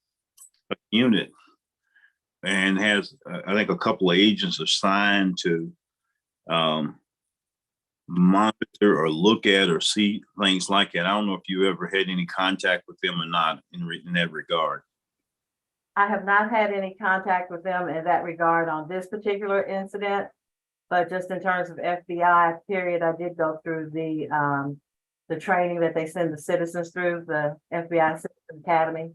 unit and has, I think, a couple of agents assigned to monitor or look at or see things like that. I don't know if you ever had any contact with them or not in that regard. I have not had any contact with them in that regard on this particular incident, but just in terms of FBI period, I did go through the training that they send the citizens through, the FBI Citizen Academy.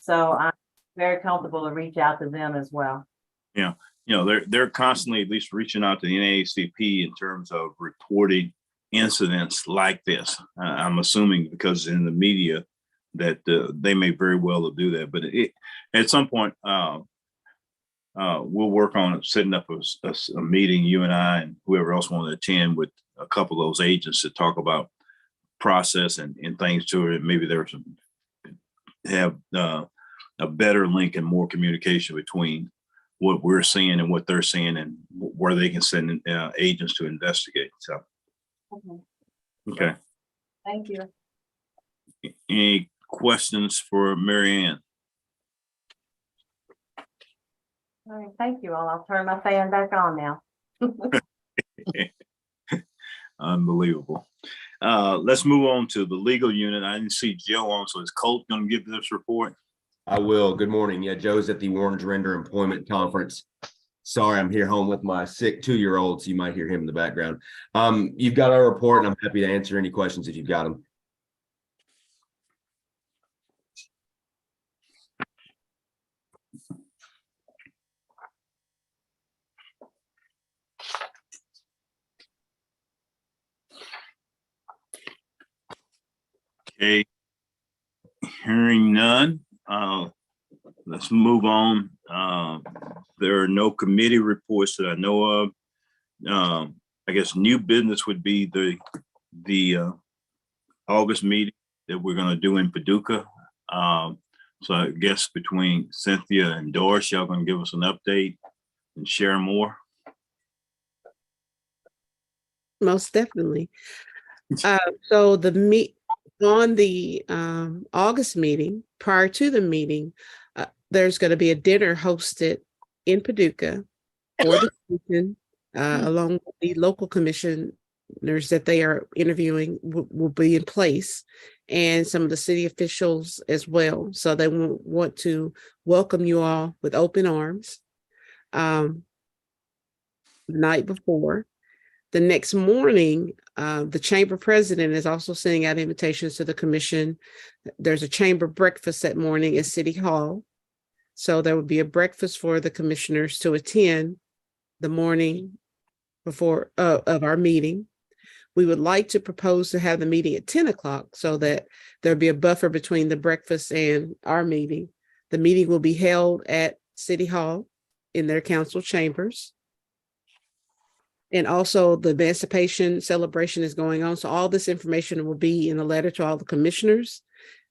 So I'm very comfortable to reach out to them as well. Yeah, you know, they're constantly at least reaching out to the NAACP in terms of reporting incidents like this. I'm assuming because in the media that they may very well do that, but at some point we'll work on setting up a meeting, you and I and whoever else want to attend, with a couple of those agents to talk about process and things to it. Maybe there's have a better link and more communication between what we're seeing and what they're seeing, and where they can send agents to investigate. So, okay. Thank you. Any questions for Mary Ann? All right, thank you all. I'll turn my fan back on now. Unbelievable. Let's move on to the legal unit. I didn't see Joe on, so is Colt going to give this report? I will. Good morning. Yeah, Joe's at the Orange Render Employment Conference. Sorry, I'm here home with my sick 2-year-old, so you might hear him in the background. You've got our report, and I'm happy to answer any questions if you've got them. Okay. Hearing none. Let's move on. There are no committee reports that I know of. I guess new business would be the August meeting that we're going to do in Paducah. So I guess between Cynthia and Doris, y'all going to give us an update and share more. Most definitely. So on the August meeting, prior to the meeting, there's going to be a dinner hosted in Paducah for the commission, along with the local commissioners that they are interviewing will be in place, and some of the city officials as well. So they want to welcome you all with open arms. The night before. The next morning, the chamber president is also sending out invitations to the commission. There's a chamber breakfast that morning at City Hall. So there will be a breakfast for the commissioners to attend the morning before of our meeting. We would like to propose to have the meeting at 10 o'clock so that there'll be a buffer between the breakfast and our meeting. The meeting will be held at City Hall in their council chambers. And also the emancipation celebration is going on. So all this information will be in a letter to all the commissioners.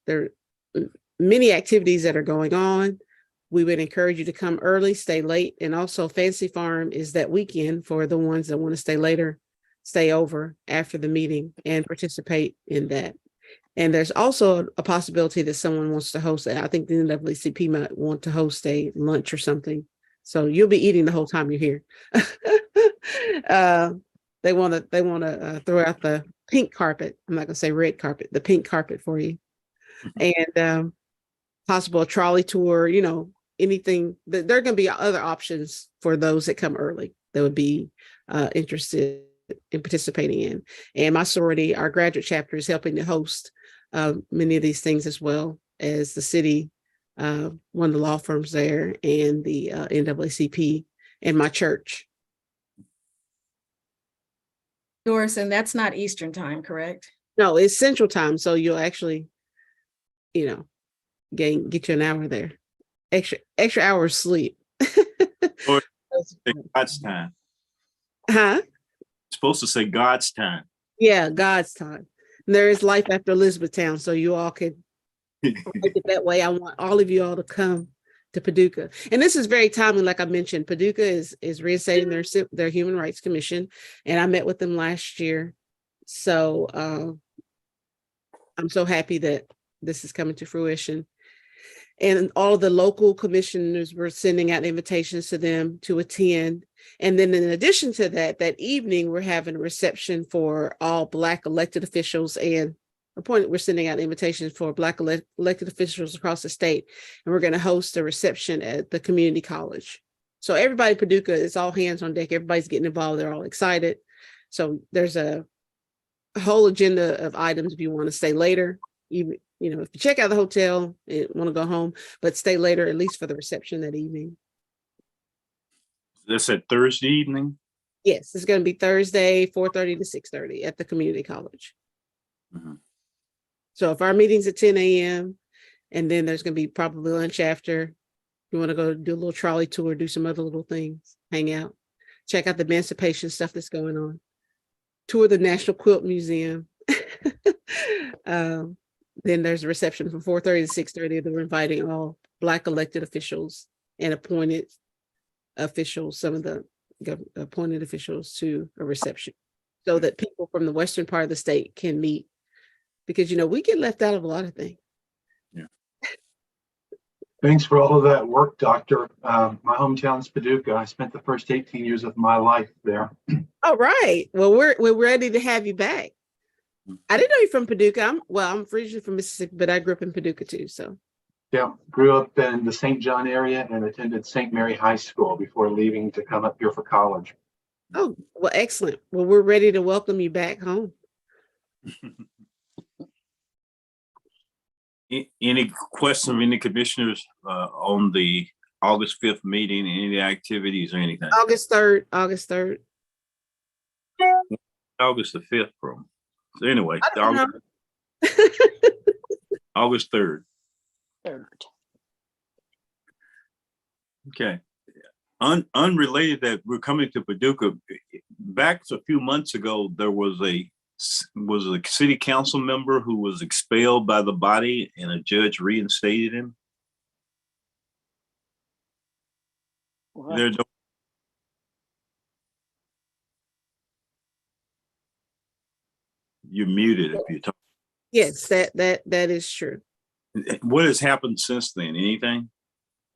There are many activities that are going on. We would encourage you to come early, stay late. And also Fancy Farm is that weekend for the ones that want to stay later, stay over after the meeting and participate in that. And there's also a possibility that someone wants to host it. I think the NAACP might want to host a lunch or something. So you'll be eating the whole time you're here. They want to throw out the pink carpet. I'm not gonna say red carpet, the pink carpet for you. And possible trolley tour, anything. There are going to be other options for those that come early that would be interested in participating in. And my sorority, our graduate chapter, is helping to host many of these things as well as the city, one of the law firms there, and the NAACP, and my church. Doris, and that's not Eastern time, correct? No, it's Central time. So you'll actually, get you an hour there. Extra hour of sleep. Or God's time. Huh? It's supposed to say God's time. Yeah, God's time. And there is life after Elizabethtown, so you all could make it that way. I want all of you all to come to Paducah. And this is very timely. Like I mentioned, Paducah is reinstating their Human Rights Commission, and I met with them last year. So I'm so happy that this is coming to fruition. And all of the local commissioners were sending out invitations to them to attend. And then in addition to that, that evening, we're having a reception for all Black elected officials, and we're sending out invitations for Black elected officials across the state. And we're going to host a reception at the community college. So everybody in Paducah, it's all hands on deck. Everybody's getting involved. They're all excited. So there's a whole agenda of items if you want to stay later. If you check out the hotel and want to go home, but stay later, at least for the reception that evening. That's at Thursday evening? Yes, it's going to be Thursday, 4:30 to 6:30 at the community college. Mm-hmm. So if our meeting's at 10 a.m. and then there's going to be probably lunch after, you want to go do a little trolley tour, do some other little things, hang out, check out the emancipation stuff that's going on, tour the National Quilt Museum. Then there's a reception from 4:30 to 6:30. They're inviting all Black elected officials and appointed officials, some of the appointed officials, to a reception so that people from the western part of the state can meet, because we get left out of a lot of things. Yeah. Thanks for all of that work, Doctor. My hometown's Paducah. I spent the first 18 years of my life there. All right. Well, we're ready to have you back. I didn't know you're from Paducah. I'm originally from Mississippi, but I grew up in Paducah too. So Yeah, grew up in the St. John area and attended St. Mary High School before leaving to come up here for college. oh well, excellent. Well, we're ready to welcome you back home. Any questions of any commissioners on the August 5th meeting, any activities or anything? August 3rd. August 3rd. August the 5th from. So anyway, I don't know. August 3rd. Okay. Unrelated that we're coming to Paducah. Back a few months ago, there was a city council member who was expelled by the body and a judge reinstated him. There's no. You're muted if you're talking. Yes, that is true. What has happened since then? Anything?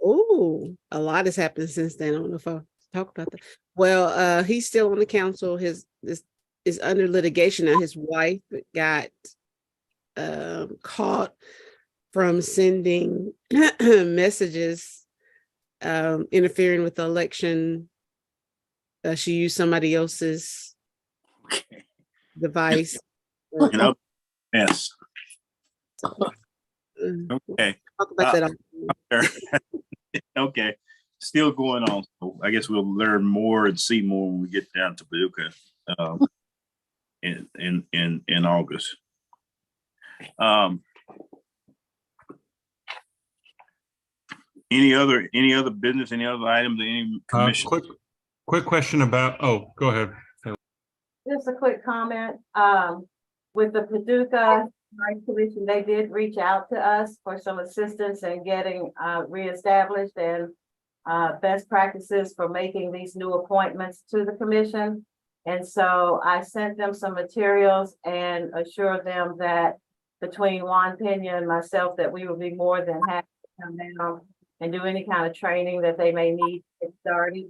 Oh, a lot has happened since then. I don't know if I'll talk about that. Well, he's still on the council. His is under litigation now. His wife got caught from sending messages interfering with the election. She used somebody else's device. Yes. Okay. Talk about that. Okay. Still going on. So I guess we'll learn more and see more when we get down to Paducah in August. Any other business, any other items, any commission? Quick question about, oh, go ahead. Just a quick comment. With the Paducah Rights Commission, they did reach out to us for some assistance in getting reestablished and best practices for making these new appointments to the commission. And so I sent them some materials and assured them that between Juan Pena and myself, that we will be more than happy to come down and do any kind of training that they may need to get started.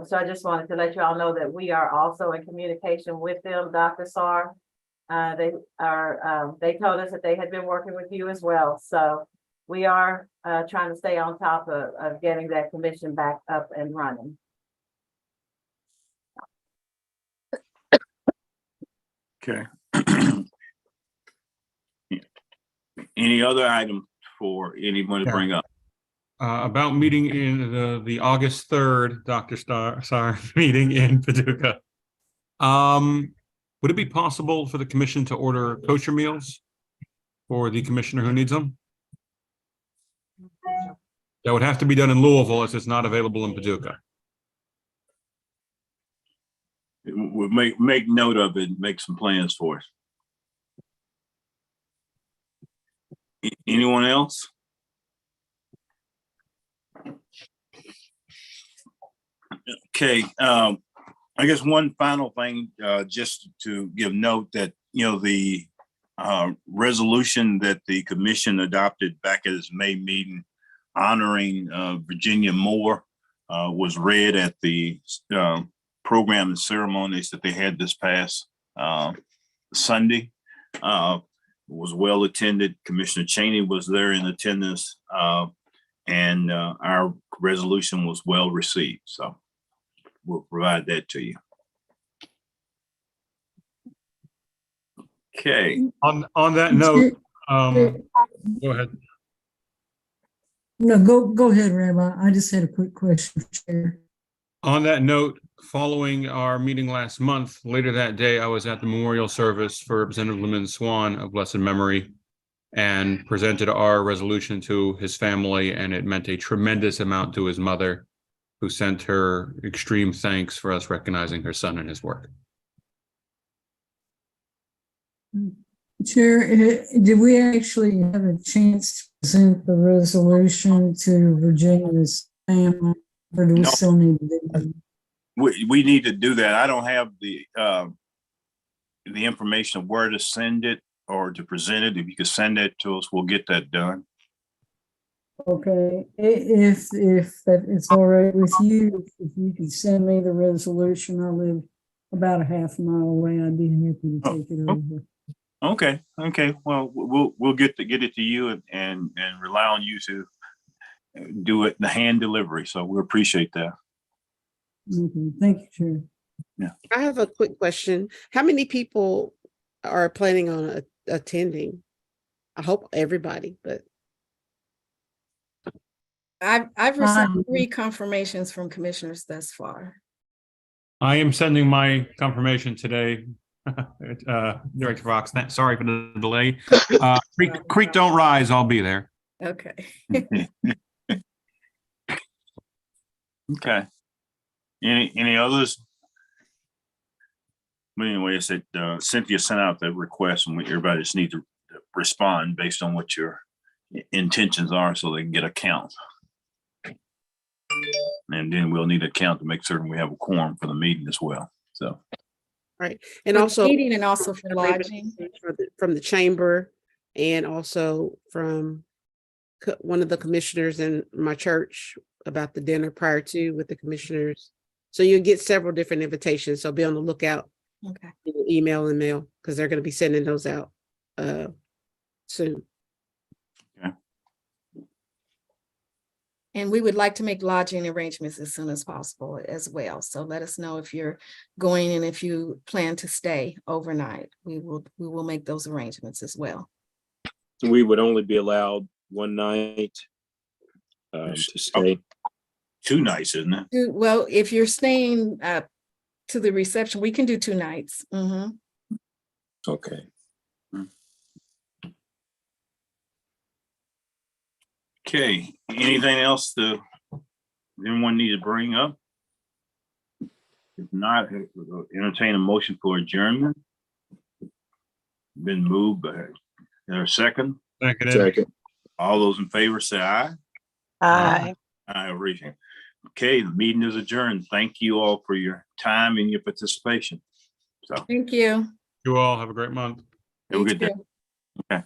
So I just wanted to let you all know that we are also in communication with them, Dr. Sarr. They told us that they had been working with you as well. So we are trying to stay on top of getting that commission back up and running. Okay. Any other item for anyone to bring up? About meeting in the August 3rd, Dr. Sarr meeting in Paducah. Would it be possible for the commission to order kosher meals for the commissioner who needs them? That would have to be done in Louisville as it's not available in Paducah. We'll make note of it and make some plans for us. Anyone else? Okay, I guess one final thing, just to give note that, the resolution that the commission adopted back at its May meeting honoring Virginia Moore was read at the program and ceremonies that they had this past Sunday. Was well attended. Commissioner Cheney was there in attendance, and our resolution was well received. So we'll provide that to you. Okay. On that note, go ahead. No, go ahead, Rabbi. I just had a quick question, Chair. On that note, following our meeting last month, later that day, I was at the memorial service for Representative Lyman Swan of blessed memory and presented our resolution to his family, and it meant a tremendous amount to his mother, who sent her extreme thanks for us recognizing her son and his work. Chair, did we actually have a chance to present the resolution to Virginia's family, or do we still need to do that? We need to do that. I don't have the information of where to send it or to present it. If you could send that to us, we'll get that done. Okay, if that it's all right with you, if you could send me the resolution, I live about a half mile away. I'd be happy to take it over. Okay, okay. Well, we'll get it to you and rely on you to do it the hand delivery. So we appreciate that. Okay, thank you, Chair. I have a quick question. How many people are planning on attending? I hope everybody, but I've received 3 confirmations from commissioners thus far. I am sending my confirmation today. Director Fox, sorry for the delay. Creek don't rise, I'll be there. Okay. Okay. Any others? But anyway, I said Cynthia sent out the request, and everybody just needs to respond based on what your intentions are, so they can get a count. And then we'll need a count to make certain we have a quorum for the meeting as well. So. right, and For the also meeting and also for lodging. from the chamber, and also from one of the commissioners in my church about the dinner prior to with the commissioners. So you'll get several different invitations. So be on the lookout. Okay. Email and mail, because they're going to be sending those out soon. Okay. And we would like to make lodging arrangements as soon as possible as well. So let us know if you're going and if you plan to stay overnight. We will make those arrangements as well. So we would only be allowed one night to stay. 2 nights, isn't it? Well, if you're staying to the reception, we can do 2 nights. Mhm. Okay. Okay. Anything else anyone need to bring up? If not, entertain a motion for adjournment. Been moved by there a second. Second. All those in favor say aye. Aye. Aye, raising. Okay, the meeting is adjourned. Thank you all for your time and your participation. So Thank you. You all have a great month. have a good day. too. Okay.